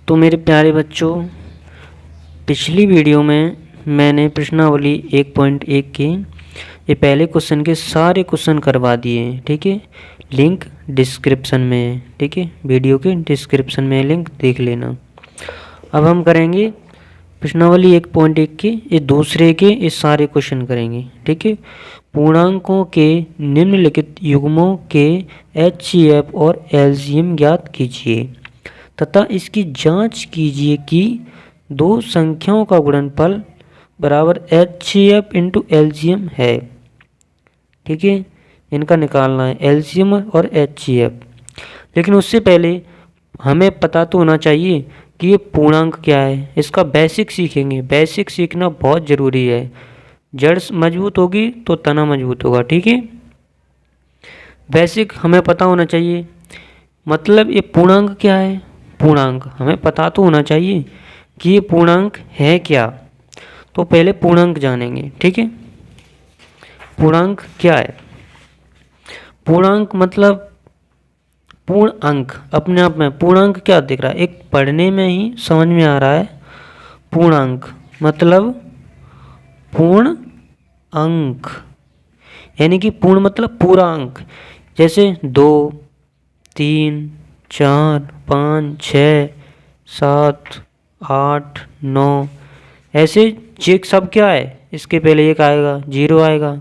तो मेरे प्यारे बच्चों, पिछली वीडियो में मैंने प्रश्नावली 1.1 के ये पहले क्वेश्चन के सारे क्वेश्चन करवा दिए हैं। ठीक है, लिंक डिस्क्रिप्शन में है। ठीक है, वीडियो के डिस्क्रिप्शन में लिंक देख लेना। अब हम करेंगे प्रश्नावली 1.1 के ये दूसरे के ये सारे क्वेश्चन करेंगे। ठीक है, पूर्णांकों के निम्नलिखित युग्मों के HCF और LCM ज्ञात कीजिए तथा इसकी जांच कीजिए कि दो संख्याओं का गुणनफल बराबर HCF इंटू LCM है। ठीक है, इनका निकालना है LCM और HCF। लेकिन उससे पहले हमें पता तो होना चाहिए कि ये पूर्णांक क्या है। इसका बेसिक सीखेंगे। बेसिक सीखना बहुत ज़रूरी है। जड़ मजबूत होगी तो तना मजबूत होगा। ठीक है, बेसिक हमें पता होना चाहिए। मतलब ये पूर्णांक क्या है, पूर्णांक हमें पता तो होना चाहिए कि ये पूर्णांक है क्या। तो पहले पूर्णांक जानेंगे। ठीक है, पूर्णांक क्या है। पूर्णांक मतलब पूर्ण अंक। अपने आप में पूर्णांक क्या दिख रहा है, एक पढ़ने में ही समझ में आ रहा है। पूर्णांक मतलब पूर्ण अंक, यानी कि पूर्ण मतलब पूरा अंक। जैसे 2, 3, 4, 5, 6, 7, 8, 9 ऐसे चेक सब क्या है, इसके पहले एक आएगा, 0 आएगा।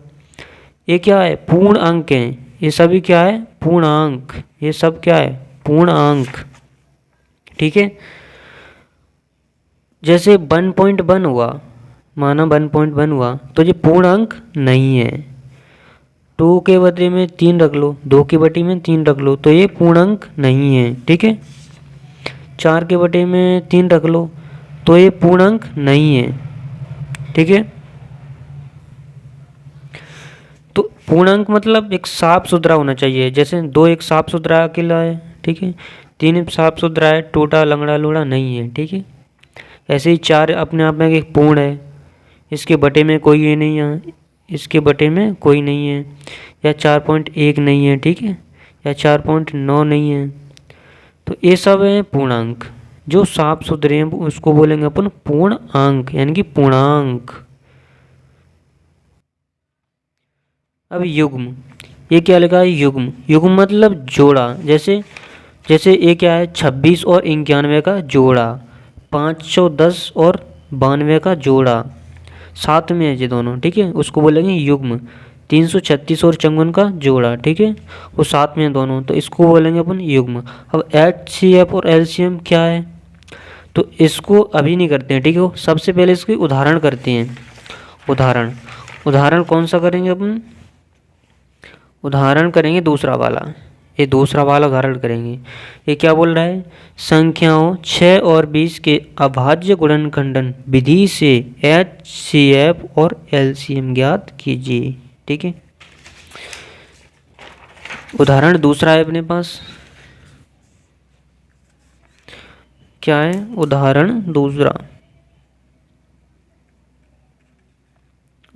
ये क्या है, पूर्ण अंक हैं। ये सभी क्या है, पूर्णांक। ये सब क्या है, पूर्णांक। ठीक है, जैसे 1.1 हुआ, माना 1.1 हुआ तो ये पूर्णांक नहीं है। 2 के बदले में 3 रख लो, 2 के बटे में 3 रख लो तो ये पूर्णांक नहीं है। ठीक है, 4 के बटे में 3 रख लो तो ये पूर्णांक नहीं है। ठीक है, तो पूर्णांक मतलब एक साफ सुथरा होना चाहिए। जैसे 2 एक साफ सुथरा अकेला है। ठीक है, 3 एक साफ सुथरा है, टूटा लंगड़ा लूड़ा नहीं है। ठीक है, ऐसे ही 4 अपने आप में एक पूर्ण है, इसके बटे में कोई ये नहीं है, इसके बटे में कोई नहीं है, या 4.1 नहीं है। ठीक है, या 4.9 नहीं है। तो ये सब है पूर्णांक। जो साफ सुथरे हैं उसको बोलेंगे अपन पूर्ण अंक, यानी कि पूर्णांक। अब युग्म, ये क्या लिखा है, युग्म। युग्म मतलब जोड़ा। जैसे जैसे ये क्या है, 26 और 91 का जोड़ा, 510 और 92 का जोड़ा, साथ में है ये दोनों। ठीक है, उसको बोलेंगे युग्म। 336 और 54 का जोड़ा, ठीक है, वो साथ में है दोनों, तो इसको बोलेंगे अपन युग्म। अब HCF और LCM क्या है, तो इसको अभी नहीं करते हैं। ठीक है, सबसे पहले इसके उदाहरण करते हैं। उदाहरण कौन सा करेंगे अपन, उदाहरण करेंगे दूसरा वाला। ये दूसरा वाला उदाहरण करेंगे। ये क्या बोल रहा है, संख्याओं 6 और 20 के अभाज्य गुणनखंडन विधि से HCF और LCM ज्ञात कीजिए। ठीक है, उदाहरण दूसरा है अपने पास। क्या है, उदाहरण दूसरा।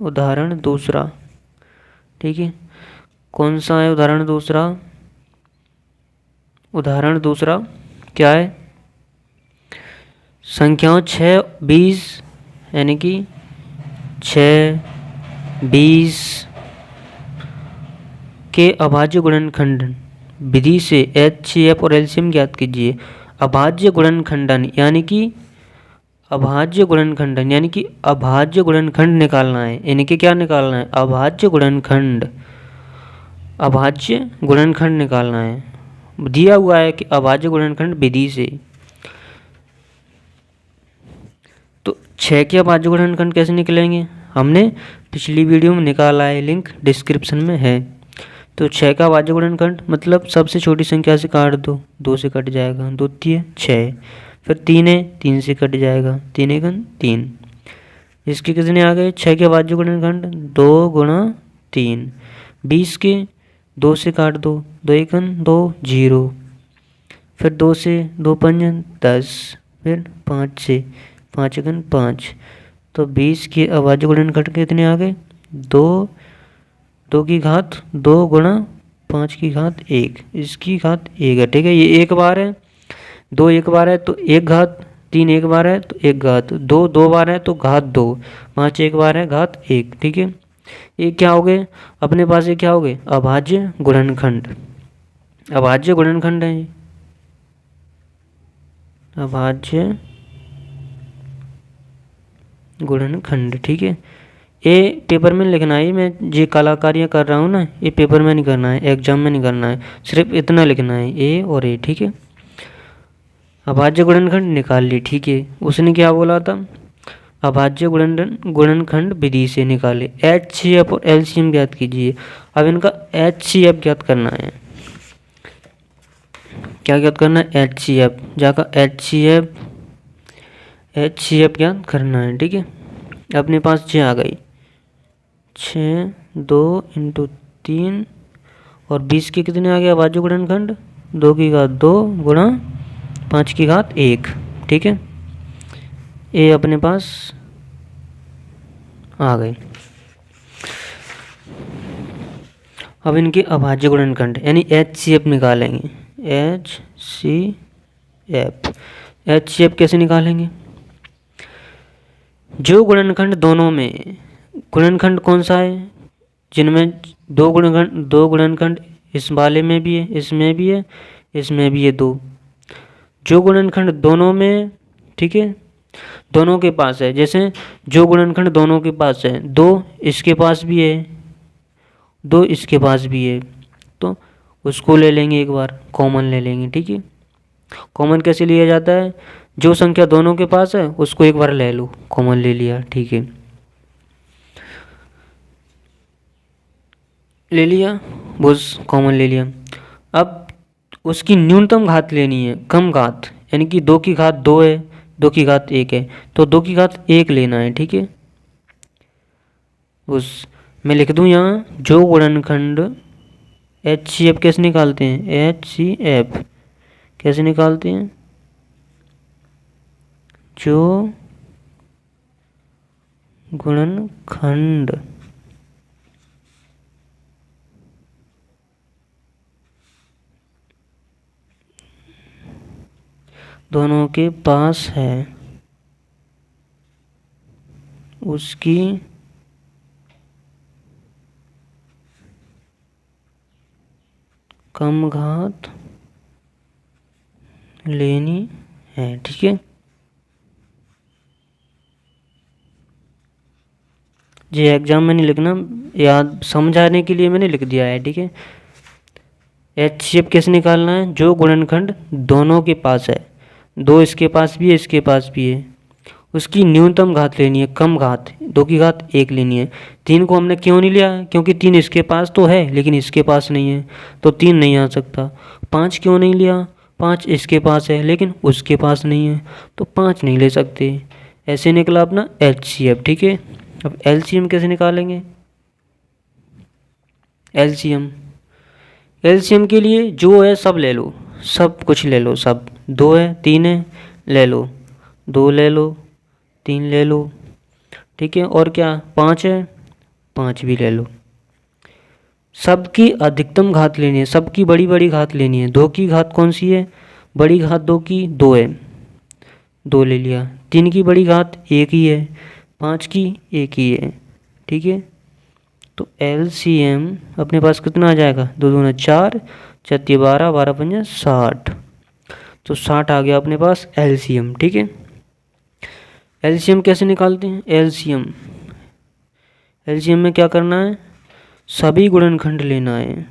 उदाहरण दूसरा, ठीक है, कौन सा है उदाहरण दूसरा। उदाहरण दूसरा क्या है, संख्याओं 6, 20 यानी कि 6, 20 के अभाज्य गुणनखंडन विधि से HCF और LCM ज्ञात कीजिए। अभाज्य गुणनखंडन यानी कि अभाज्य गुणनखंडन यानी कि अभाज्य गुणनखंड निकालना है। यानी कि क्या निकालना है, अभाज्य गुणनखंड। अभाज्य गुणनखंड निकालना है। दिया हुआ है कि अभाज्य गुणनखंड विधि से। तो 6 के अभाज्य गुणनखंड कैसे निकलेंगे, हमने पिछली वीडियो में निकाला है, लिंक डिस्क्रिप्शन में है। तो 6 का अभाज्य गुणनखंड मतलब सबसे छोटी संख्या से काट दो, 2 से कट जाएगा, 2 तिया 6, फिर 3 है, 3 से कट जाएगा, 3 एकन 3। इसके कितने आ गए, 6 के अभाज्य गुणनखंड 2 गुणा 3। 20 के 2 से काट दो, 2 एकन 2 0, फिर 2 से 2 पंजन 10, फिर 5 से 5 एकन 5। तो 20 के अभाज्य गुणनखंड कितने आ गए, 2 की घात 2 गुणा 5 की घात 1, इसकी घात 1 है। ठीक है, ये एक बार है। 2 एक बार है तो 1 घात, 3 एक बार है तो 1 घात, 2 2 बार है तो घात 2, 5 एक बार है घात 1। ठीक है, ये क्या हो गए अपने पास, ये क्या हो गए अभाज्य गुणनखंड। अभाज्य गुणनखंड है ये, अभाज्य गुणनखंड। ठीक है, ये पेपर में लिखना है, मैं ये कलाकारियाँ कर रहा हूँ ना, ये पेपर में नहीं करना है, एग्जाम में नहीं करना है, सिर्फ इतना लिखना है ए और ए। ठीक है, अभाज्य गुणनखंड निकाल ली। ठीक है, उसने क्या बोला था, अभाज्य गुणनखंड विधि से निकाले, HCF और LCM ज्ञात कीजिए। अब इनका HCF ज्ञात करना है। क्या ज्ञात करना है, HCF, जाकर HCF ज्ञात करना है। ठीक है, अपने पास 6 आ गई, 6 2 इंटू 3 और 20 के कितने आ गया अभाज्य गुणनखंड, 2 की घात 2 गुणा 5 की घात 1। ठीक है, ये अपने पास आ गई। अब इनके अभाज्य गुणनखंड यानी HCF निकालेंगे। HCF कैसे निकालेंगे, जो गुणनखंड दोनों में, गुणनखंड कौन सा है जिनमें दो गुणनखंड इस वाले में भी है, इसमें भी है, इसमें भी है 2, जो गुणनखंड दोनों में, ठीक है, दोनों के पास है, जैसे जो गुणनखंड दोनों के पास है, 2 इसके पास भी है, 2 इसके पास भी है, तो उसको ले लेंगे, एक बार कॉमन ले लेंगे। ठीक है, कॉमन कैसे लिया जाता है, जो संख्या दोनों के पास है उसको एक बार ले लो, कॉमन ले लिया। ठीक है, ले लिया, बस कॉमन ले लिया। अब उसकी न्यूनतम घात लेनी है, कम घात, यानी कि 2 की घात 2 है, 2 की घात 1 है, तो 2 की घात 1 लेना है। ठीक है, उस मैं लिख दूं यहाँ, जो गुणनखंड HCF कैसे निकालते हैं, HCF कैसे निकालते हैं, जो गुणनखंड दोनों के पास है उसकी कम घात लेनी है। ठीक है, ये एग्जाम में नहीं लिखना, याद समझाने के लिए मैंने लिख दिया है। ठीक है, HCF कैसे निकालना है, जो गुणनखंड दोनों के पास है, 2 इसके पास भी है, इसके पास भी है, उसकी न्यूनतम घात लेनी है, कम घात, 2 की घात 1 लेनी है। 3 को हमने क्यों नहीं लिया, क्योंकि 3 इसके पास तो है लेकिन इसके पास नहीं है, तो 3 नहीं आ सकता। 5 क्यों नहीं लिया, 5 इसके पास है लेकिन उसके पास नहीं है, तो 5 नहीं ले सकते। ऐसे निकला अपना HCF। ठीक है, अब LCM कैसे निकालेंगे, LCM के लिए जो है सब ले लो, सब कुछ ले लो, सब 2 है 3 है ले लो, 2 ले लो, 3 ले लो। ठीक है, और क्या 5 है, 5 भी ले लो। सबकी अधिकतम घात लेनी है, सबकी बड़ी बड़ी घात लेनी है। 2 की घात कौन सी है, बड़ी घात 2 की 2 है, 2 ले लिया। 3 की बड़ी घात 1 ही है, 5 की 1 ही है। ठीक है, तो LCM अपने पास कितना आ जाएगा, 2 दूना 4, 4 12, 12 पंजा 60, तो 60 आ गया अपने पास LCM। ठीक है, LCM कैसे निकालते हैं, LCM में क्या करना है, सभी गुणनखंड लेना है,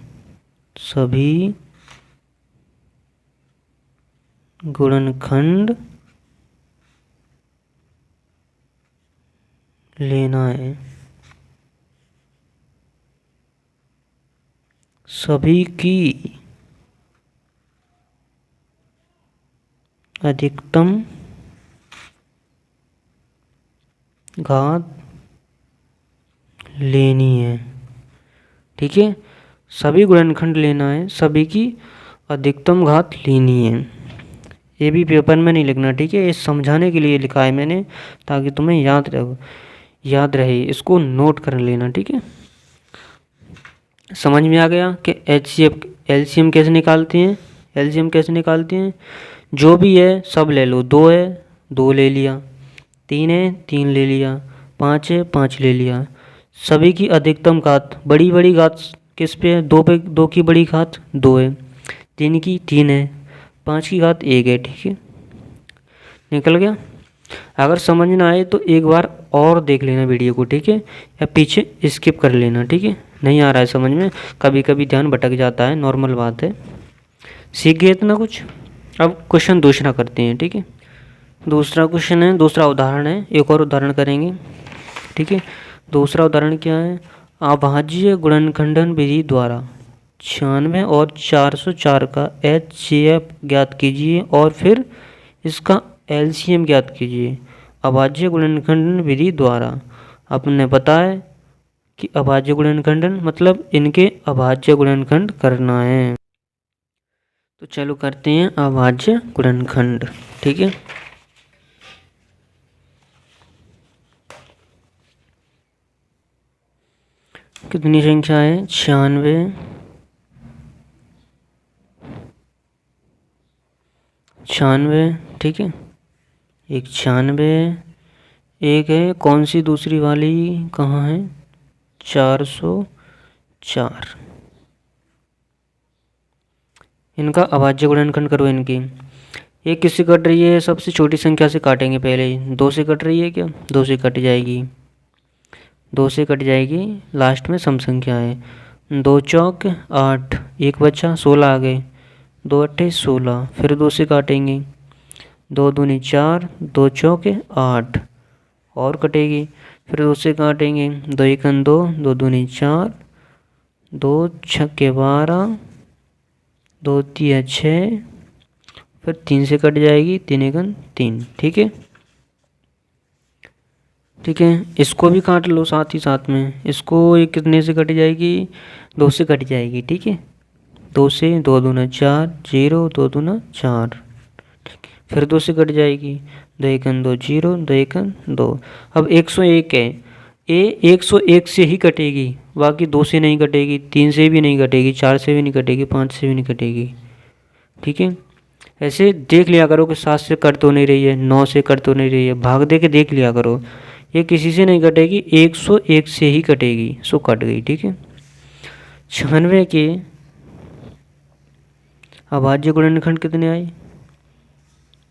सभी गुणनखंड लेना है, सभी की अधिकतम घात लेनी है। ठीक है, सभी गुणनखंड लेना है, सभी की अधिकतम घात लेनी है। ये भी पेपर में नहीं लिखना। ठीक है, ये समझाने के लिए लिखा है मैंने, ताकि तुम्हें याद रहे, इसको नोट कर लेना। ठीक है, समझ में आ गया कि HCF LCM कैसे निकालते हैं, एलसीएम कैसे निकालते हैं, जो भी है सब ले लो, 2 है 2 ले लिया, 3 है 3 ले लिया, 5 है 5 ले लिया, सभी की अधिकतम घात, बड़ी बड़ी घात किस पे है, 2 पे, 2 की बड़ी घात 2 है, 3 की 3 है, 5 की घात 1 है। ठीक है, निकल गया। अगर समझ ना आए तो एक बार और देख लेना वीडियो को, ठीक है, या पीछे स्किप कर लेना, ठीक है। नहीं आ रहा है समझ में, कभी कभी ध्यान भटक जाता है, नॉर्मल बात है। सीख गए इतना कुछ। अब क्वेश्चन दूसरा करते हैं, ठीक है। दूसरा क्वेश्चन है, दूसरा उदाहरण है, एक और उदाहरण करेंगे, ठीक है। दूसरा उदाहरण क्या है, अभाज्य गुणनखंडन विधि द्वारा 96 और 404 का HCF ज्ञात कीजिए और फिर इसका LCM ज्ञात कीजिए। अभाज्य गुणनखंडन विधि द्वारा आपने बताया कि अभाज्य गुणनखंडन मतलब इनके अभाज्य गुणनखंड करना है। तो चलो करते हैं अभाज्य गुणनखंड, ठीक है। कितनी संख्या है, 96, 96, ठीक है। एक 96, एक है कौन सी दूसरी वाली कहाँ है, 404। इनका अभाज्य गुणनखंड करो इनकी। एक किससे कट रही है, सबसे छोटी संख्या से काटेंगे पहले, 2 से कट रही है क्या, 2 से कट जाएगी, 2 से कट जाएगी, लास्ट में सम संख्या है। 2 चौक 8, एक बचा 16 आ गए, 2 अट्ठे 16, फिर 2 से काटेंगे, 2 दूनी 4, 2 चौके 8 और कटेगी, फिर 2 से काटेंगे, 2 एकन 2, 2 दूनी 4, 2 छक्के 12, 2 तिया 6, फिर 3 से कट जाएगी, 3 एकन 3, ठीक है। ठीक है, इसको भी काट लो साथ ही साथ में, इसको एक कितने से कट जाएगी, 2 से कट जाएगी, ठीक है। 2 से, 2 दूना 4, 0, 2 दूना 4, फिर 2 से कट जाएगी, 2 एकन 2 0, 2 एकन 2। अब 101 है, ये 101 से ही कटेगी, बाकी 2 से नहीं कटेगी, 3 से भी नहीं कटेगी, 4 से भी नहीं कटेगी, 5 से भी नहीं कटेगी, ठीक है। ऐसे देख लिया करो कि 7 से कट तो नहीं रही है, 9 से कट तो नहीं रही है, भाग दे के देख लिया करो, ये किसी से नहीं कटेगी, 101 से ही कटेगी, सो कट गई, ठीक है। 96 के अभाज्य गुणनखंड कितने आए,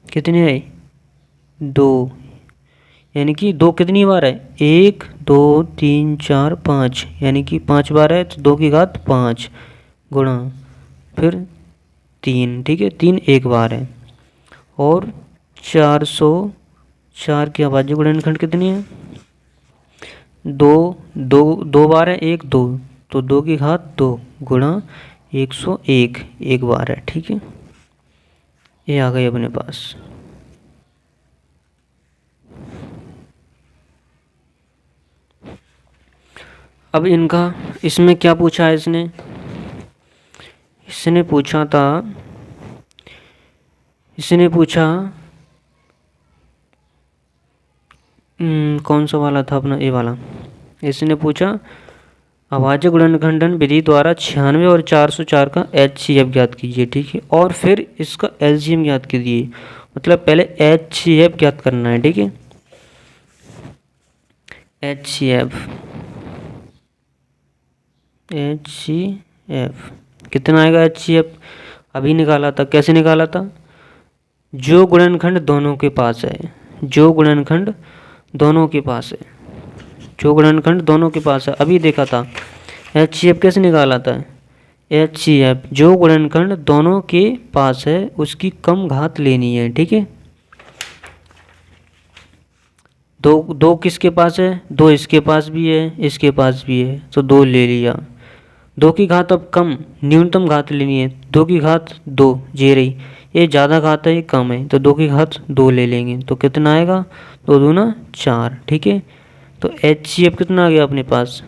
कितने आए, 2, यानी कि 2 कितनी बार है, 1 2 3 4 5, यानी कि 5 बार है, तो 2 की घात 5 गुणा फिर 3, ठीक है, 3 एक बार है। और 404 की अभाज्य गुणनखंड कितनी है, 2 2 2 बार है, 1 2, तो 2 की घात 2 गुणा 101 एक बार है, ठीक है। ये आ गई अपने पास। अब इनका इसमें क्या पूछा है, इसने पूछा था, इसने पूछा कौन सा वाला था अपना, ये वाला। इसने पूछा अभाज्य गुणनखंडन विधि द्वारा 96 और 404 का HCF ज्ञात कीजिए, ठीक है, और फिर इसका LCM ज्ञात कीजिए। मतलब पहले HCF ज्ञात करना है, ठीक है। HCF कितना आएगा, HCF अभी निकाला था, कैसे निकाला था, जो गुणनखंड दोनों के पास है, जो गुणनखंड दोनों के पास है, जो गुणनखंड दोनों के पास है, अभी देखा था। HCF कैसे निकाला था, HCF जो गुणनखंड दोनों के पास है उसकी कम घात लेनी है, ठीक है। दो किसके पास है, 2 इसके पास भी है, इसके पास भी है, तो 2 ले लिया। 2 की घात अब कम, न्यूनतम घात लेनी है, 2 की घात 2 जे रही, ये ज़्यादा घात है, ये कम है, तो 2 की घात 2 ले लेंगे, तो कितना आएगा, 2 दूना 4, ठीक है। तो HCF कितना आ गया अपने पास,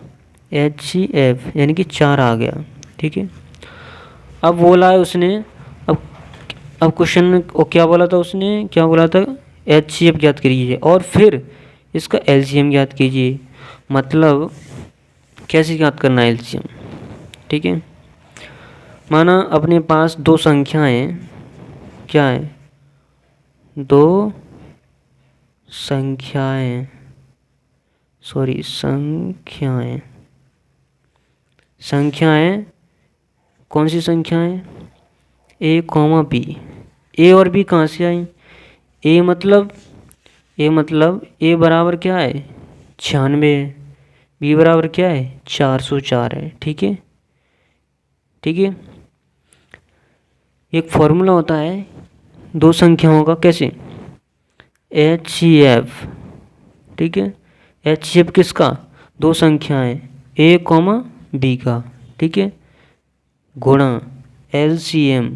HCF यानी कि 4 आ गया, ठीक है। अब बोला है उसने, अब क्वेश्चन में क्या बोला था उसने, क्या बोला था, HCF ज्ञात कीजिए और फिर इसका LCM ज्ञात कीजिए। मतलब कैसे ज्ञात करना है LCM, ठीक है। माना अपने पास दो संख्याएं, क्या है, दो संख्याएं, संख्याएं कौन सी संख्याएं, ए कॉमा बी। ए और बी कहाँ से आई, ए मतलब ए बराबर क्या है 96 है, बी बराबर क्या है 404 है। ठीक है, ठीक है। एक फॉर्मूला होता है दो संख्याओं का, कैसे, HCF। ठीक है, HCF किसका, दो संख्याएं ए कॉमा बी का, ठीक है, गुणा LCM,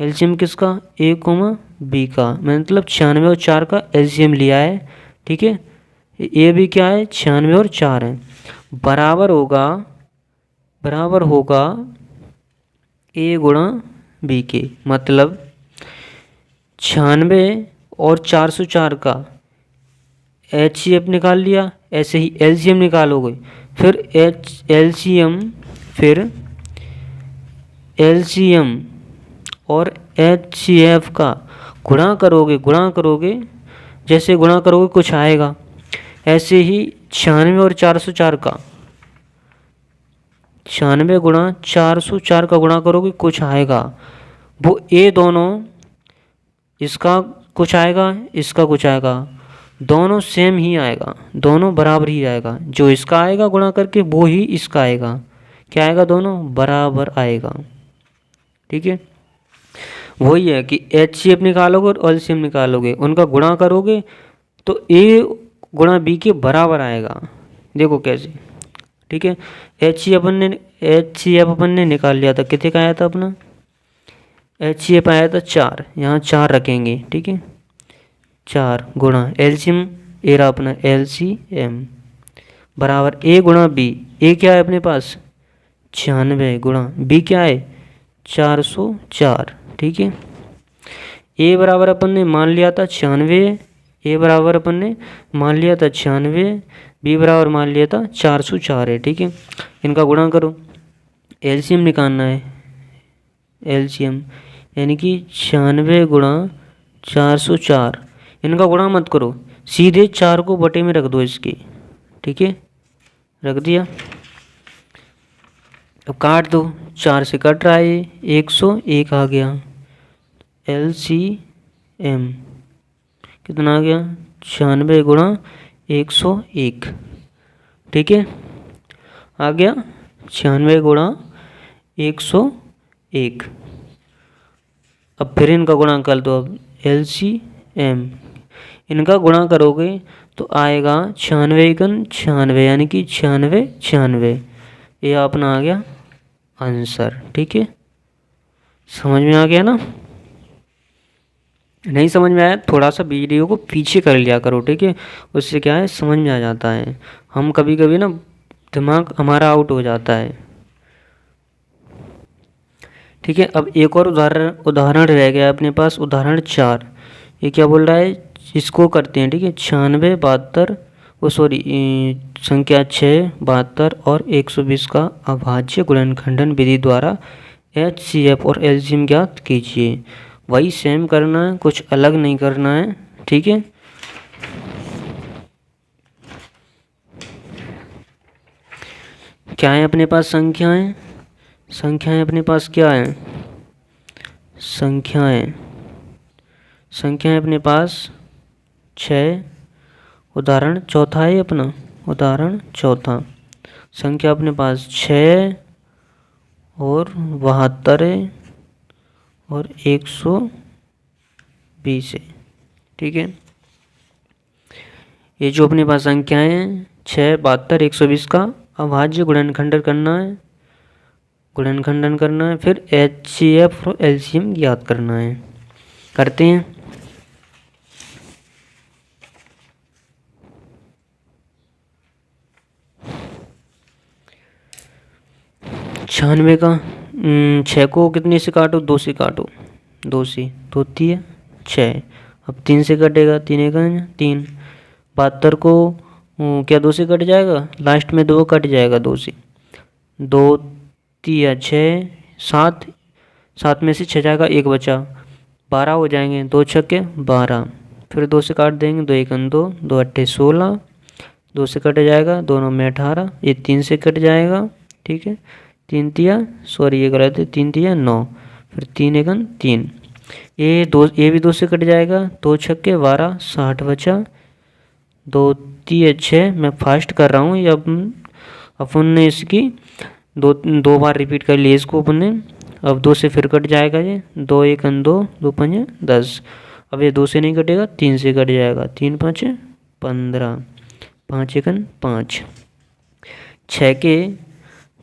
LCM किसका, ए कॉमा बी का, मतलब 96 और 4 का LCM लिया है। ठीक है, ये भी क्या है 96 और 4 है, बराबर होगा ए गुणा बी के, मतलब 96 और 404 का HCF निकाल लिया, ऐसे ही LCM निकालोगे, फिर LCM और HCF का गुणा करोगे, जैसे गुणा करोगे कुछ आएगा, ऐसे ही 96 और 404 का, 96 गुणा 404 का गुणा करोगे कुछ आएगा, वो ए दोनों, इसका कुछ आएगा, इसका कुछ आएगा, दोनों सेम ही आएगा, दोनों बराबर ही आएगा, जो इसका आएगा गुणा करके वो ही इसका आएगा, क्या आएगा, दोनों बराबर आएगा। ठीक है, वही है कि HCF निकालोगे और LCM निकालोगे, उनका गुणा करोगे तो ए गुणा बी के बराबर आएगा। देखो कैसे, ठीक है। HCF अपन ने निकाल लिया था, कितने का आया था अपना, HCF आया था 4, यहाँ 4 रखेंगे। ठीक है, 4 गुणा LCM, ए रहा अपना LCM बराबर ए गुणा बी, ए क्या है अपने पास 96 गुणा बी क्या है 404। ठीक है, ए बराबर अपन ने मान लिया था 96, ए बराबर अपन ने मान लिया था 96, बी बराबर मान लिया था 404 है। ठीक है, इनका गुणा करो, LCM निकालना है, LCM यानी कि 96 गुणा 404, इनका गुणा मत करो, सीधे 4 को बटे में रख दो इसके। ठीक है, रख दिया, अब काट दो, 4 से कट रहा है, 101 आ गया। LCM कितना आ गया 96 गुणा 101। ठीक है, आ गया 96 गुणा 101। अब फिर इनका गुणा कर दो, अब LCM इनका गुणा करोगे तो आएगा 96 यानी कि 96, ये अपना आ गया आंसर। ठीक है, समझ में आ गया ना, नहीं समझ में आया थोड़ा सा वीडियो को पीछे कर लिया करो। ठीक है, उससे क्या है समझ में आ जाता है, हम कभी कभी ना दिमाग हमारा आउट हो जाता है। ठीक है, अब एक और उदाहरण रह गया अपने पास, उदाहरण 4। ये क्या बोल रहा है, इसको करते हैं। ठीक है, 96, 72 संख्या 6, 72 और 120 का अभाज्य गुणनखंडन विधि द्वारा HCF और LCM ज्ञात कीजिए। वही सेम करना है, कुछ अलग नहीं करना है। ठीक है, क्या है अपने पास संख्याएं अपने पास क्या है, संख्याएं अपने पास 6, उदाहरण चौथा है अपना, उदाहरण चौथा, संख्या अपने पास 6 और 72 है और 120 है। ठीक है, ये जो अपने पास संख्याएं हैं 6, 72, 120 का अभाज्य गुणनखंडन करना है, फिर HCF और LCM ज्ञात करना है। करते हैं, छियानवे का 6 को कितने से काटो, 2 से काटो, 2 से, 2 3 6, अब 3 से कटेगा, 3 का 3, 72 को क्या 2 से कट जाएगा, लास्ट में 2 कट जाएगा, 2 से, 2 3 6, 7, 7 में से 6 जाएगा, 1 बचा, 12 हो जाएंगे, 2 छक्के 12, फिर 2 से काट देंगे, 2 1 2, 2 अट्ठे 16, 2 से कट जाएगा, 2 9 में 18, ये 3 से कट जाएगा, ठीक है, 3 तिया, सॉरी ये गलत है, 3 तिया 9, फिर 3 1 3, ये भी 2 से कट जाएगा, 2 छक्के 12, 60 बचा, 2 3 6, मैं फास्ट कर रहा हूँ, ये अपन ने इसकी दो बार रिपीट कर लिया इसको अपन ने। अब 2 से फिर कट जाएगा, ये 2 1 2, 2 5 10, अब ये 2 से नहीं कटेगा, 3 से कट जाएगा, 3 5 15, 5 1 5,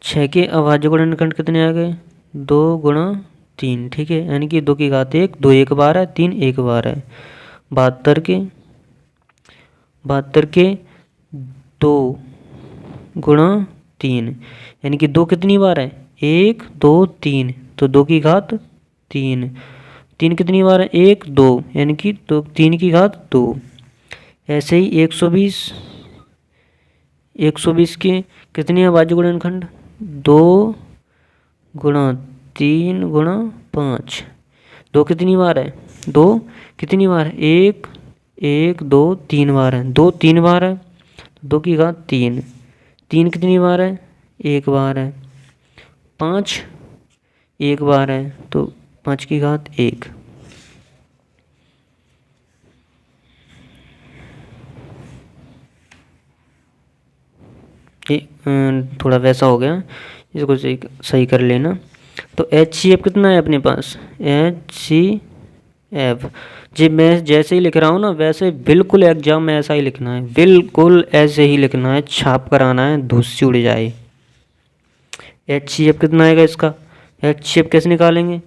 6 के अभाज्य गुणनखंड कितने आ गए, 2 गुणा 3, ठीक है, यानी कि 2 की घात 1, 2 1 बार है, 3 1 बार है, 72 के 2 गुणा 3, यानी कि 2 कितनी बार है, 1 2 3, तो 2 की घात 3, 3 कितनी बार है, 1 2, यानी कि 3 की घात 2। ऐसे ही 120 के कितनी अभाज्य गुणनखंड, 2 गुणा 3 गुणा 5, 2 कितनी बार है, 2 कितनी बार है, 1 1 2 3 बार है, 2 3 बार है, 2 की घात 3, 3 कितनी बार है, 1 बार है, 5 1 बार है, तो 5 की घात 1। ये थोड़ा वैसा हो गया, इसको सही कर लेना। तो HCF कितना है अपने पास, HCF, जी मैं जैसे ही लिख रहा हूँ ना वैसे बिल्कुल एग्जाम में ऐसा ही लिखना है, बिल्कुल ऐसे ही लिखना है, छाप कर आना है, धूस से उड़ जाए। HCF कितना आएगा इसका, HCF कैसे निकालेंगे,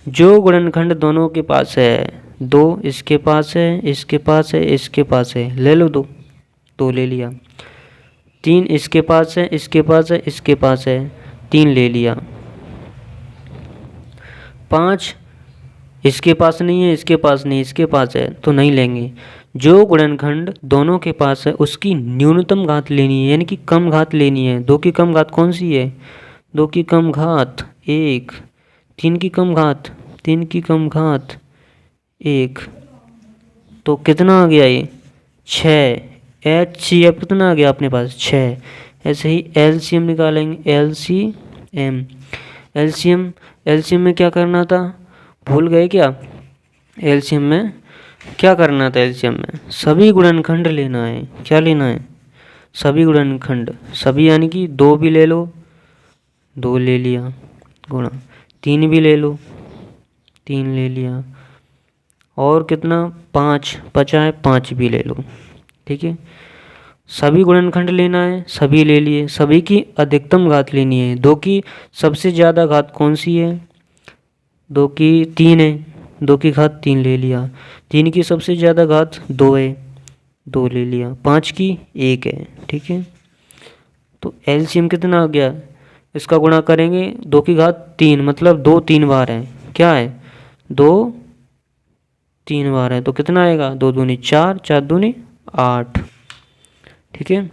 जो गुणनखंड दोनों के पास है, 2 इसके पास है, इसके पास है, इसके पास है, ले लो 2 ले लिया, 3 इसके पास है, इसके पास है, इसके पास है, 3 ले लिया, 5 इसके पास नहीं है, इसके पास नहीं, इसके पास है, तो नहीं लेंगे। जो गुणनखंड दोनों के पास है उसकी न्यूनतम घात लेनी है, यानी कि कम घात लेनी है। 2 की कम घात कौन सी है, 2 की कम घात 1, 3 की कम घात 3 की कम घात 1, तो कितना आ गया ये 6। HCF कितना आ गया अपने पास 6। ऐसे ही LCM निकालेंगे, LCM में क्या करना था, भूल गए क्या, LCM में क्या करना था, LCM में सभी गुणनखंड लेना है, क्या लेना है, सभी गुणनखंड, सभी यानी कि 2 भी ले लो, 2 ले लिया, गुणा 3 भी ले लो, 3 ले लिया, और कितना 5 बचा है, 5 भी ले लो, ठीक है। सभी गुणनखंड लेना है, सभी ले लिए, सभी की अधिकतम घात लेनी है। 2 की सबसे ज़्यादा घात कौन सी है, 2 की 3 है, 2 की घात 3 ले लिया, 3 की सबसे ज़्यादा घात 2 है, 2 ले लिया, 5 की 1 है, ठीक है। तो LCM कितना आ गया, इसका गुणा करेंगे, 2 की घात 3 मतलब 2 3 बार है, क्या है 2 3 बार है, तो कितना आएगा, 2 दूनी 4, 4 दूनी 8, ठीक है।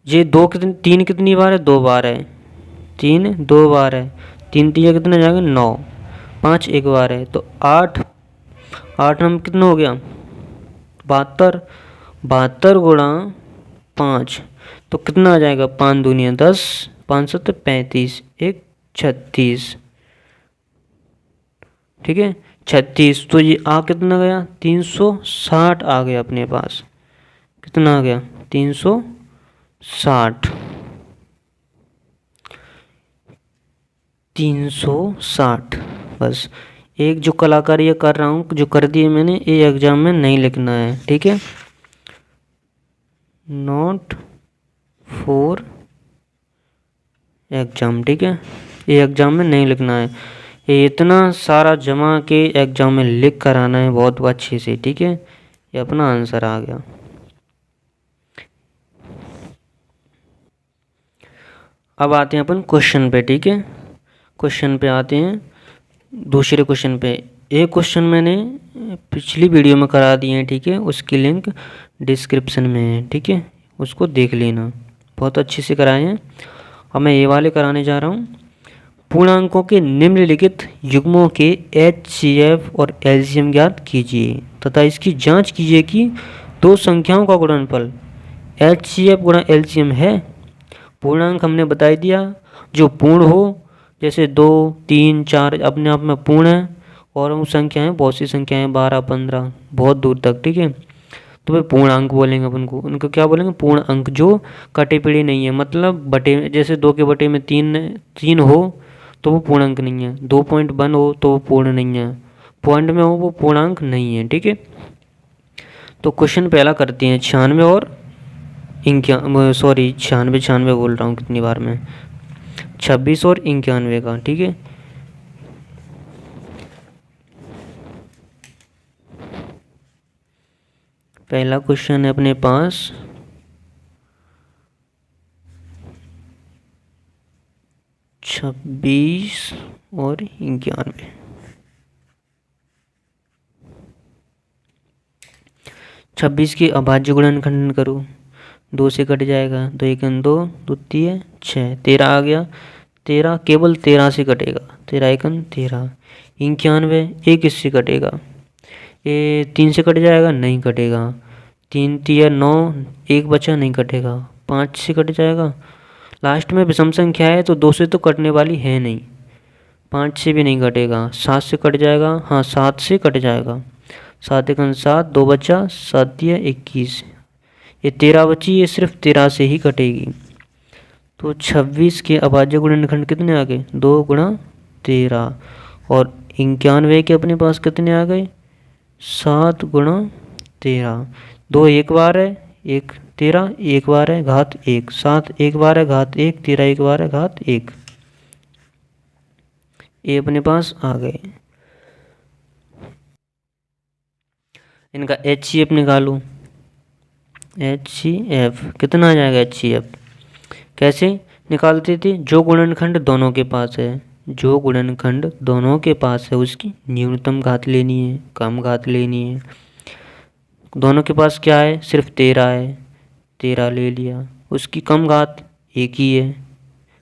ये 3 कितनी बार है, 2 बार है, 3 2 बार है, 3 3 कितना जाएगा 9, 5 1 बार है, तो 8 हम कितना हो गया 72, 72 गुणा 5, तो कितना आ जाएगा 5 दूनी 10, 5 7 35, 1 36, ठीक है 36, तो ये कितना गया 360 आ गया अपने पास, कितना आ गया 360, 360। बस एक जो कलाकारी ये कर रहा हूँ, जो कर दिए मैंने, ये एग्जाम में नहीं लिखना है, ठीक है, नोट फॉर एग्जाम, ठीक है, ये एग्जाम में नहीं लिखना है, ये इतना सारा जमा के एग्जाम में लिख कर आना है बहुत अच्छे से, ठीक है। ये अपना आंसर आ गया। अब आते हैं अपन क्वेश्चन पे, ठीक है, क्वेश्चन पे आते हैं, दूसरे क्वेश्चन पे। एक क्वेश्चन मैंने पिछली वीडियो में करा दिए हैं, ठीक है, उसकी लिंक डिस्क्रिप्शन में है, ठीक है, उसको देख लेना, बहुत अच्छे से कराए हैं। अब मैं ये वाले कराने जा रहा हूँ। पूर्णांकों के निम्नलिखित युग्मों के HCF और LCM ज्ञात कीजिए तथा इसकी जांच कीजिए कि दो संख्याओं का गुणनफल HCF गुणा LCM है। पूर्णांक हमने बता दिया, जो पूर्ण हो, जैसे 2, 3, 4 अपने आप में पूर्ण है, और वो संख्याएं बहुत सी संख्याएं 12, 15 बहुत दूर तक, ठीक है। तो वे पूर्णांक बोलेंगे अपन को, उनको क्या बोलेंगे, पूर्ण अंक, जो कटे पिड़े नहीं है, मतलब बटे, जैसे 2 के बटे में 3 हो तो वो पूर्णांक नहीं है, 2.1 हो तो वो पूर्ण नहीं है, पॉइंट में हो वो पूर्णांक नहीं है, ठीक है। तो क्वेश्चन पहला करते हैं 96 और 96 बोल रहा हूँ कितनी बार मैं, 26 और 91 का, ठीक है। पहला क्वेश्चन है अपने पास 26 और 91। 26 की अभाज्य गुणनखंडन करो, 2 से कट जाएगा, 2 1 2, 2 3 6, 13 आ गया, 13 केवल 13 से कटेगा, 13 1 13। 91 1 इससे कटेगा, ये 3 से कट जाएगा, नहीं कटेगा, 3 3 9, 1 बचा, नहीं कटेगा, 5 से कट जाएगा। लास्ट में विषम संख्या है तो 2 से तो कटने वाली है नहीं, 5 से भी नहीं कटेगा, 7 से कट जाएगा, हाँ 7 से कट जाएगा, 7 1 7, 2 बचा, 7 21, ये 13 बची, ये सिर्फ 13 से ही कटेगी। तो 26 के अभाज्य गुणनखंड कितने आ गए, 2 गुणा 13, और 91 के अपने पास कितने आ गए, 7 गुणा 13। 2 एक बार है, 1 13 एक बार है, घात 1, 7 एक बार है, घात 1, 13 एक बार है, घात 1, ये अपने पास आ गए। इनका HCF निकालो, HCF कितना आ जाएगा, HCF कैसे निकालते थे, जो गुणनखंड दोनों के पास है, जो गुणनखंड दोनों के पास है उसकी न्यूनतम घात लेनी है, कम घात लेनी है। दोनों के पास क्या है, सिर्फ 13 है, 13 ले लिया, उसकी कम घात 1 ही है,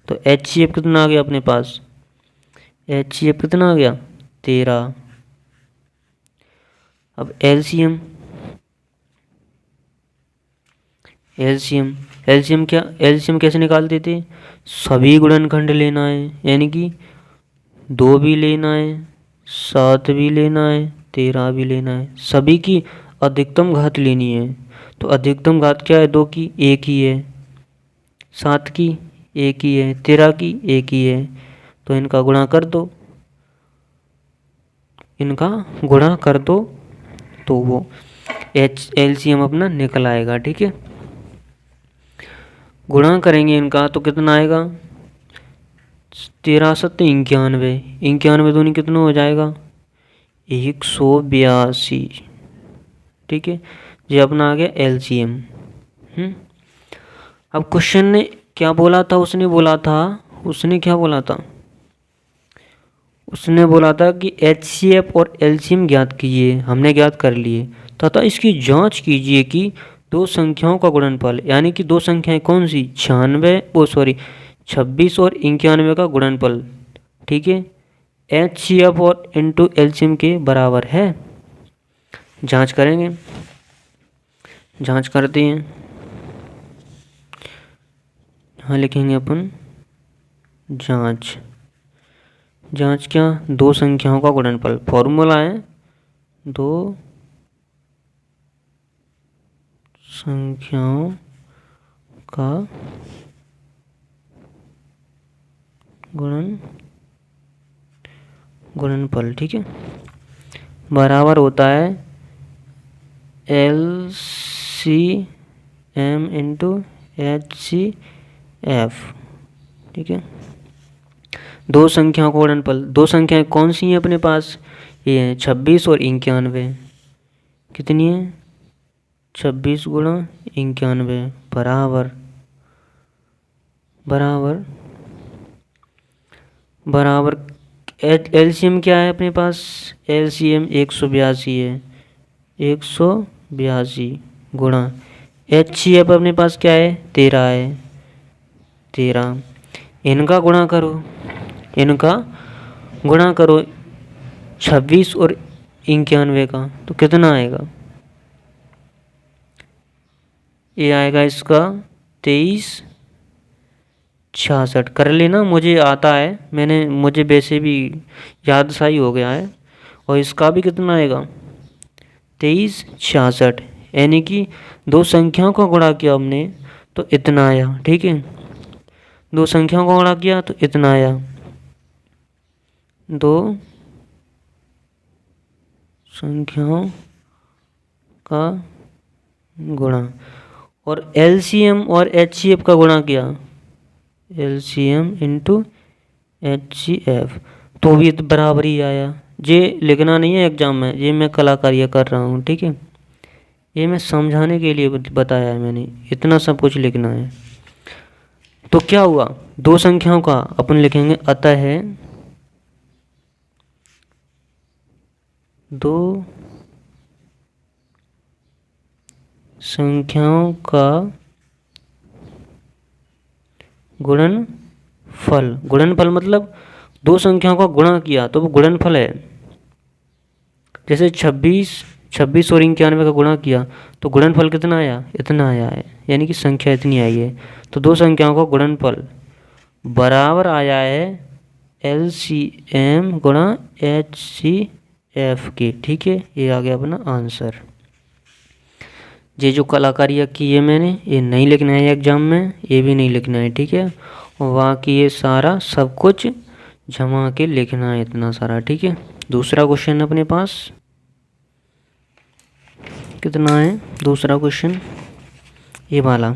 तो HCF कितना आ गया अपने पास, HCF कितना आ गया, 13। अब LCM क्या, LCM कैसे निकालते थे, सभी गुणनखंड लेना है, यानी कि 2 भी लेना है, 7 भी लेना है, 13 भी लेना है, सभी की अधिकतम घात लेनी है। तो अधिकतम घात क्या है, 2 की 1 ही है, 7 की 1 ही है, 13 की 1 ही है, तो इनका गुणा कर दो, तो वो LCM अपना निकल आएगा, ठीक है। गुणा करेंगे इनका तो कितना आएगा, 13 7 91, 91 दूनी कितना हो जाएगा, 182, ठीक है। ये अपना आ गया LCM। अब क्वेश्चन ने क्या बोला था, उसने बोला था कि HCF और LCM ज्ञात कीजिए, हमने ज्ञात कर लिए, तथा इसकी जांच कीजिए कि दो संख्याओं का गुणनफल, यानी कि दो संख्याएं कौन सी, 26 और 91 का गुणनफल, ठीक है, HCF और इंटू LCM के बराबर है। जांच करेंगे, जांच करते हैं, यहाँ लिखेंगे अपन जांच क्या, दो संख्याओं का गुणनफल, फॉर्मूला है दो संख्याओं का गुणनफल, ठीक है, बराबर होता है LCM इंटू HCF, ठीक है। दो संख्याओं का गुणनफल, दो संख्याएं कौन सी हैं अपने पास, ये हैं 26 और 91, कितनी है, 26 गुणा 91 बराबर LCM क्या है अपने पास, LCM 182 है, 182 गुणा HCF अपने पास क्या है, 13 है, 13, इनका गुणा करो, इनका गुणा करो 26 और 91 का, तो कितना आएगा? ये आएगा इसका 2366। कर लेना, मुझे आता है, मुझे वैसे भी याद सा ही हो गया है। और इसका भी कितना आएगा? 2366, यानी कि दो संख्याओं का गुणा किया हमने तो इतना आया। ठीक है, दो संख्याओं का गुणा किया तो इतना आया, दो संख्याओं का गुणा। और एलसीएम और एचसीएफ का गुणा किया, एलसीएम इंटू एचसीएफ, तो भी बराबर ही आया। ये लिखना नहीं है एग्जाम में, ये मैं कलाकारियाँ कर रहा हूँ। ठीक है, ये मैं समझाने के लिए बताया है मैंने, इतना सब कुछ लिखना है। तो क्या हुआ, दो संख्याओं का अपन लिखेंगे, अतः है दो संख्याओं का गुणनफल। गुणनफल मतलब दो संख्याओं का गुणा किया तो वो गुणनफल है। जैसे 26 और 91 का गुणा किया तो गुणनफल कितना आया? इतना आया है, यानी कि संख्या इतनी आई है। तो दो संख्याओं का गुणनफल बराबर आया है एलसीएम गुणा एचसीएफ के। ठीक है, ये आ गया अपना आंसर। ये जो कलाकारियाँ की है मैंने, ये नहीं लिखना है एग्जाम में, ये भी नहीं लिखना है। ठीक है, और बाकी ये सारा सब कुछ जमा के लिखना है, इतना सारा। ठीक है, दूसरा क्वेश्चन अपने पास कितना है? दूसरा क्वेश्चन ये वाला,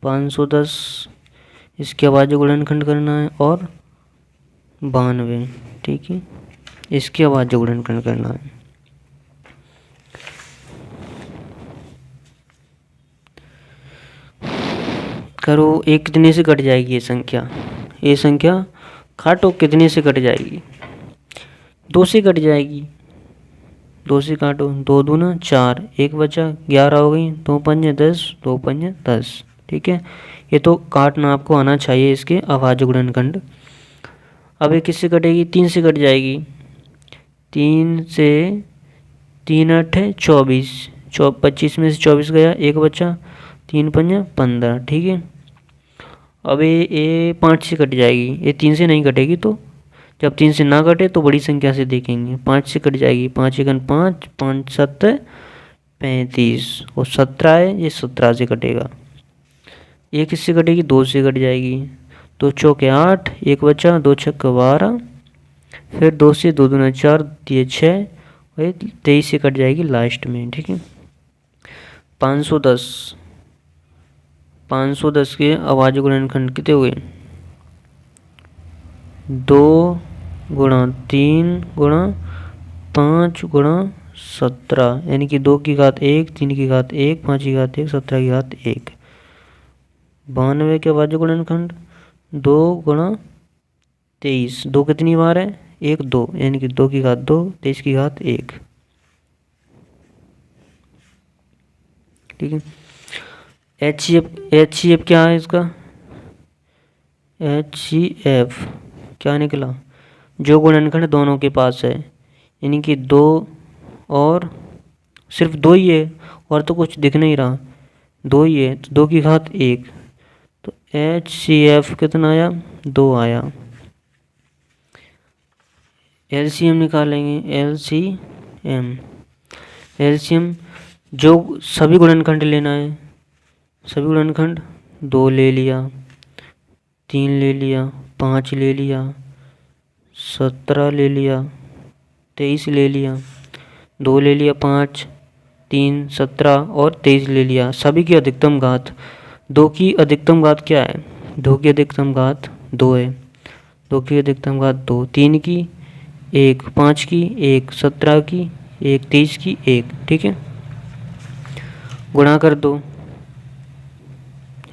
510, इसके बाद जो गुणनखंड करना है, और 92। ठीक है, इसके बाद जो गुणनखंड करना है। करो, एक कितने से कट जाएगी ये संख्या काटो, कितने से कट जाएगी? 2 से कट जाएगी। 2 से काटो, 2 दूना 4, एक बचा 11 हो गई, 2 पंजे 10, 2 पंजे 10। ठीक है, ये तो काटना आपको आना चाहिए इसके अभाज्य गुणनखंड। अब ये किससे कटेगी? 3 से कट जाएगी। 3 से 3 8 है 24, 25 में से 24 गया, एक बचा, 3 पंजा 15। ठीक है, अब ये 5 से कट जाएगी, ये 3 से नहीं कटेगी, तो जब 3 से ना कटे तो बड़ी संख्या से देखेंगे। 5 से कट जाएगी, 5 एकन 5, 5 7 35, और 17 है, ये 17 से कटेगा। ये किससे कटेगी? 2 से कट जाएगी, 2 चौके 8, एक बचा, 2 छक्के 12, फिर 2 से 2 दूना 4, ये 6, और ये 23 से कट जाएगी लास्ट में। ठीक है, 510 के अभाज्य गुणनखंड कितने हुए? 2 गुणा 3 गुणा 5 गुणा 17, यानी कि 2 की घात 1, 3 की घात 1, 5 की घात 1, 17 की घात 1। 92 के अभाज्य गुणनखंड 2 गुणा 23, 2 कितनी बार है? 1 2, यानी कि 2 की घात 2, 23 की घात 1। ठीक है, एचसीएफ क्या है इसका? एचसीएफ क्या निकला? जो गुणनखंड दोनों के पास है, यानी कि 2 और सिर्फ 2 ही है, और तो कुछ दिख नहीं रहा, 2 ही है, तो 2 की घात 1, तो एचसीएफ कितना आया? 2 आया। एलसीएम निकालेंगे, एलसीएम जो सभी गुणनखंड लेना है, सभी गुणनखंड 2 ले लिया, 3 ले लिया, 5 ले लिया, 17 ले लिया, 23 ले लिया, 2 ले लिया, 5 3 17 और 23 ले लिया। सभी की अधिकतम घात, 2 की अधिकतम घात क्या है? 2 की अधिकतम घात 2 है, 2 की अधिकतम घात 2, 3 की 1, 5 की 1, 17 की 1, 23 की 1। ठीक है, गुणा कर दो,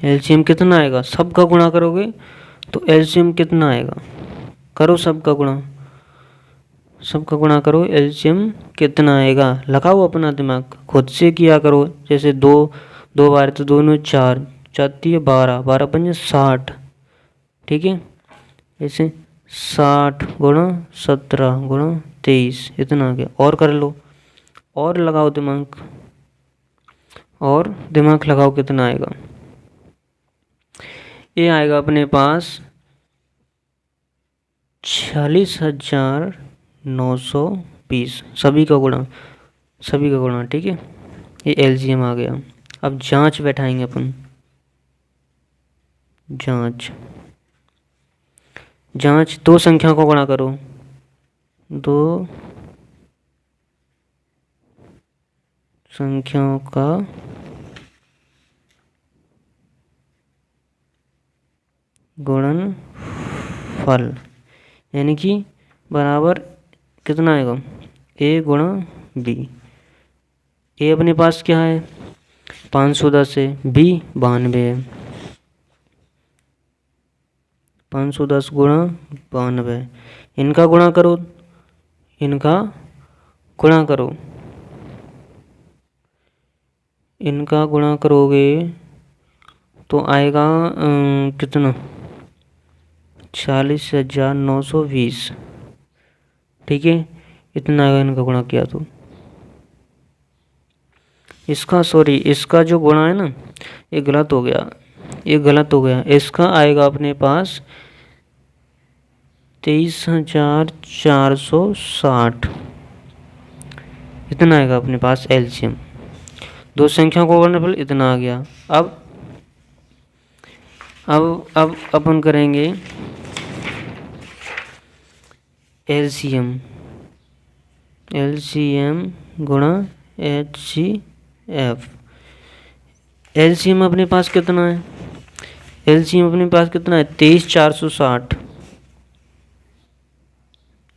एलसीएम कितना आएगा? सबका गुणा करोगे तो एलसीएम कितना आएगा? करो सबका गुणा करो, एलसीएम कितना आएगा? लगाओ अपना दिमाग, खुद से किया करो। जैसे 2 बार तो 2 9 4, जाती है 12, 12 पंजे 60, ठीक है। ऐसे 60 गुणा 17 गुणा 23 इतना आ गया। और कर लो, और लगाओ दिमाग, और दिमाग लगाओ कितना आएगा। ये आएगा अपने पास 46,920, सभी का गुणा, सभी का गुणा, ठीक है। ये एलसीएम आ गया। अब जांच बैठाएंगे अपन, जांच, जांच दो संख्याओं को गुणा करो, दो संख्याओं का गुणनफल, यानी कि बराबर कितना आएगा, ए गुणा बी। ए अपने पास क्या है 510 है, बी 92 है, 510 गुणा 92, इनका गुणा करो, इनका गुणा करो, इनका गुणा करोगे तो आएगा कितना 46,920, ठीक है। इतना आएगा इनका गुणा किया तो। इसका सॉरी, इसका जो गुणा है ना ये गलत हो गया, ये गलत हो गया। इसका आएगा अपने पास 23,460, इतना आएगा अपने पास एलसीएम। दो संख्याओं को गुणनफल इतना आ गया। अब अपन करेंगे एलसीएम, एलसीएम गुणा एचसीएफ। एलसीएम अपने पास कितना है, एलसीएम अपने पास कितना है 23,460,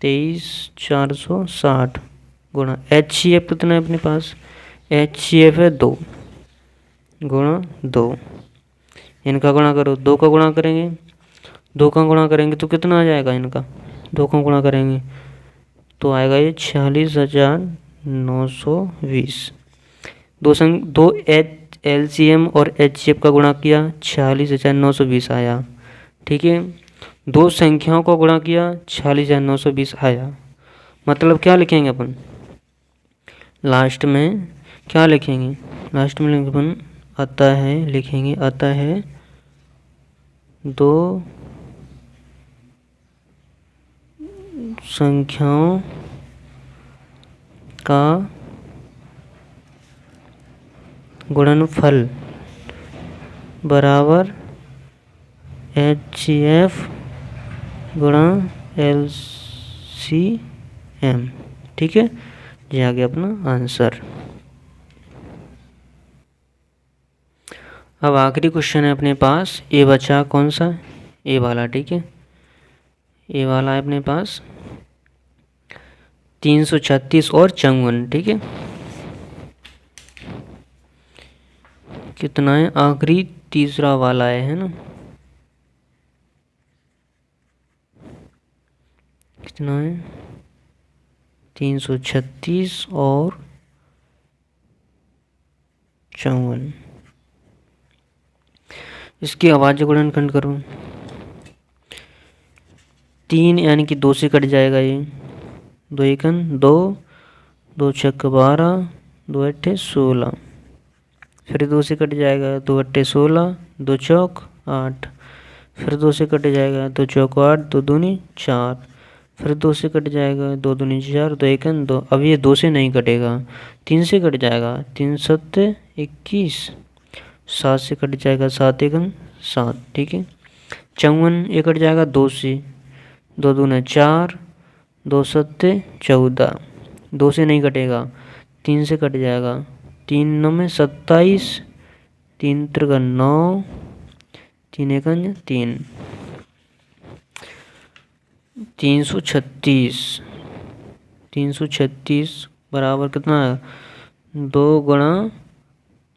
23,460 गुणा एचसीएफ कितना है अपने पास, एचसीएफ है 2 गुणा 2, इनका गुणा करो, 2 का गुणा करेंगे, 2 का गुणा करेंगे तो कितना आ जाएगा, इनका 2 का गुणा करेंगे तो आएगा ये 46,920। दो एलसीएम और एचसीएफ का गुणा किया 46,920 आया, ठीक है। दो संख्याओं का गुणा किया 46,920 आया। मतलब क्या लिखेंगे अपन लास्ट में, क्या लिखेंगे लास्ट में, अपन आता है लिखेंगे, आता है दो संख्याओं का गुणनफल बराबर एचसीएफ गुणा एलसीएम, ठीक है। ये आ गया अपना आंसर। अब आखिरी क्वेश्चन है अपने पास, ए बचा कौन सा, ए वाला, ठीक है। ए वाला है अपने पास 336 और 54, ठीक है। कितना है, आखिरी तीसरा वाला है ना, कितना है 336 और 54। इसकी आवाज़ गुणनखंड करो, 3 यानी कि 2 से कट जाएगा ये, 2 एकन 2, 2 छक्का 12, 2 अट्ठे 16, फिर 2 से कट जाएगा, 2 अट्ठे 16, 2 चौक 8, फिर 2 से कट जाएगा, 2 चौक 8, 2 दूनी 4, फिर 2 से कट जाएगा, 2 दूनी 4, 2 एकन 2। अब ये 2 से नहीं कटेगा, 3 से कट जाएगा, 3 सत्ते 21, 7 से कट जाएगा, 7 एकन 7, ठीक है। 54 ये कट जाएगा 2 से, 2 दूना 4, 2 सत्ते 14, 2 से नहीं कटेगा, 3 से कट जाएगा, 3 9 में 27, 3 त्रिका 9, 3 एकन 3, 336 बराबर कितना है 2 गुणा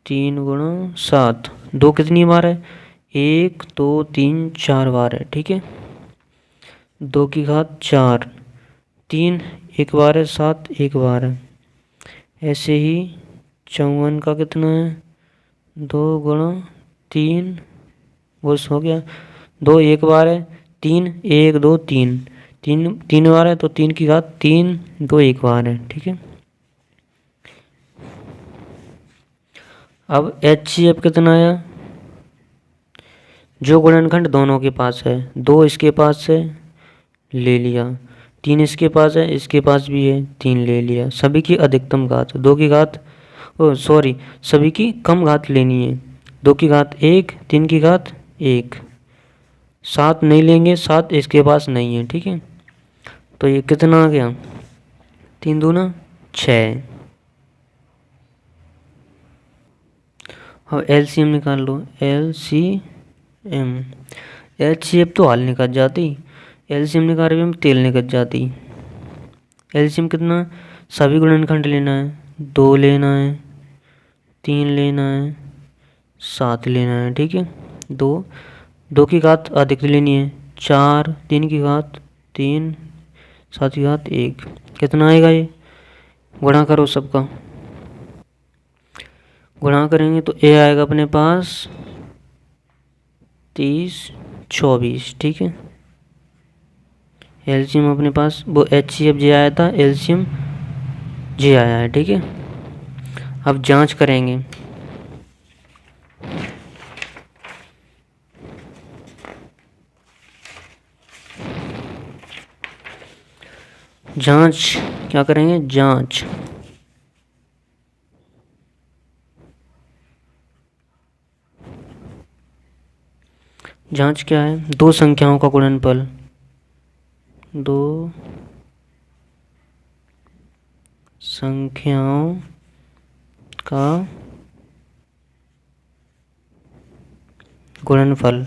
3 गुणा 7, 2 कितनी बार है 1 2 3 4 बार है, ठीक है। 2 की घात 4, 3 एक बार है, 7 एक बार है। ऐसे ही 54 का कितना है 2 गुणा 3 वो हो गया, 2 एक बार है, 3 1 2 3, 3 बार है तो 3 की घात 3, 2 एक बार है, ठीक है। अब HCF कितना आया, जो गुणनखंड दोनों के पास है, 2 इसके पास है ले लिया, 3 इसके पास है, इसके पास भी है 3 ले लिया, सभी की अधिकतम घात 2 की घात सभी की कम घात लेनी है, 2 की घात 1, 3 की घात 1, 7 नहीं लेंगे, 7 इसके पास नहीं है, ठीक है। तो ये कितना आ गया, 3 दूना 6। अब LCM निकाल लो, LCM, HCF तो हाल निकल जाती, LCM निकाल में तेल निकल जाती। LCM कितना, सभी गुणनखंड लेना है, 2 लेना है, 3 लेना है, 7 लेना है, ठीक है। 2 की घात अधिक लेनी है, 4, 3 की घात 3, 7 की घात 1, कितना आएगा ये, गुणा करो सबका, गुणा करेंगे तो A आएगा अपने पास 30 24, ठीक है। LCM अपने पास वो HCF जे आया था, LCM जे आया है, ठीक है। अब जांच करेंगे, जांच क्या करेंगे, जांच क्या है, 2 संख्याओं का गुणनफल, 2 संख्याओं का गुणनफल,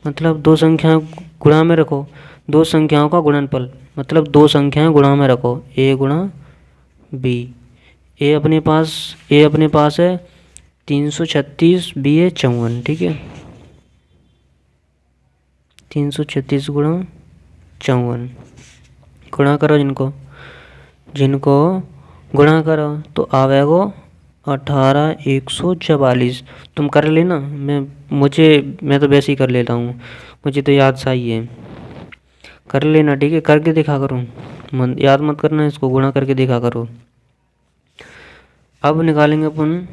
मतलब 2 संख्याएं गुणा में रखो, 2 संख्याओं का गुणनफल मतलब 2 संख्याएं गुणा में रखो, A गुणा B। A अपने पास है 336, B है 54, ठीक है। 336 गुणा 54, गुणा करो जिनको गुणा करो तो आवेगा 18,144। तुम कर लेना, मैं तो वैसे ही कर लेता हूँ, मुझे तो याद सा ही है, कर लेना, ठीक है। करके देखा करो, याद मत करना, इसको गुणा करके देखा करो। अब निकालेंगे अपन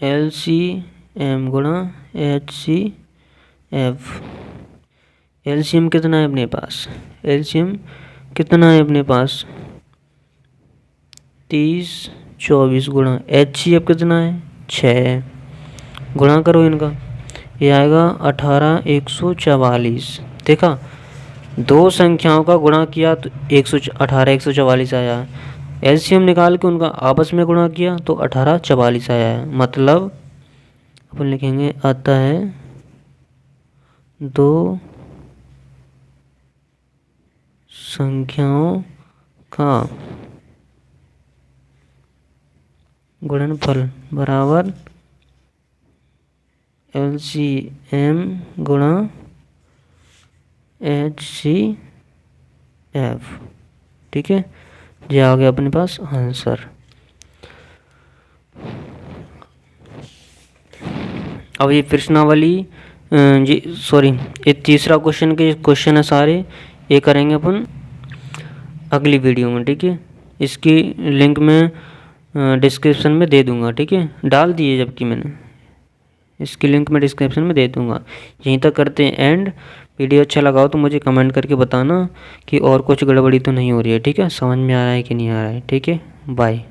LCM गुणा HCF। LCM कितना है अपने पास, LCM कितना है अपने पास 30 24 गुणा, HCF कितना है 6, गुणा करो इनका, ये आएगा 18,144। देखा, 2 संख्याओं का गुणा किया तो 18,144 आया, LCM निकाल के उनका आपस में गुणा किया तो 1844 आया है। मतलब अपन लिखेंगे आता है 2 संख्याओं का गुणनफल बराबर LCM गुणा HCF, ठीक है। ये आ गया अपने पास आंसर। अब ये प्रश्नावली ये तीसरा क्वेश्चन है सारे, ये करेंगे अपन अगली वीडियो में, ठीक है। इसकी लिंक मैं डिस्क्रिप्शन में दे दूंगा, ठीक है, डाल दिए जबकि मैंने, इसकी लिंक मैं डिस्क्रिप्शन में दे दूंगा। यहीं तक करते हैं एंड। वीडियो अच्छा लगा हो तो मुझे कमेंट करके बताना कि और कुछ गड़बड़ी तो नहीं हो रही है, ठीक है, समझ में आ रहा है कि नहीं आ रहा है, ठीक है। बाय।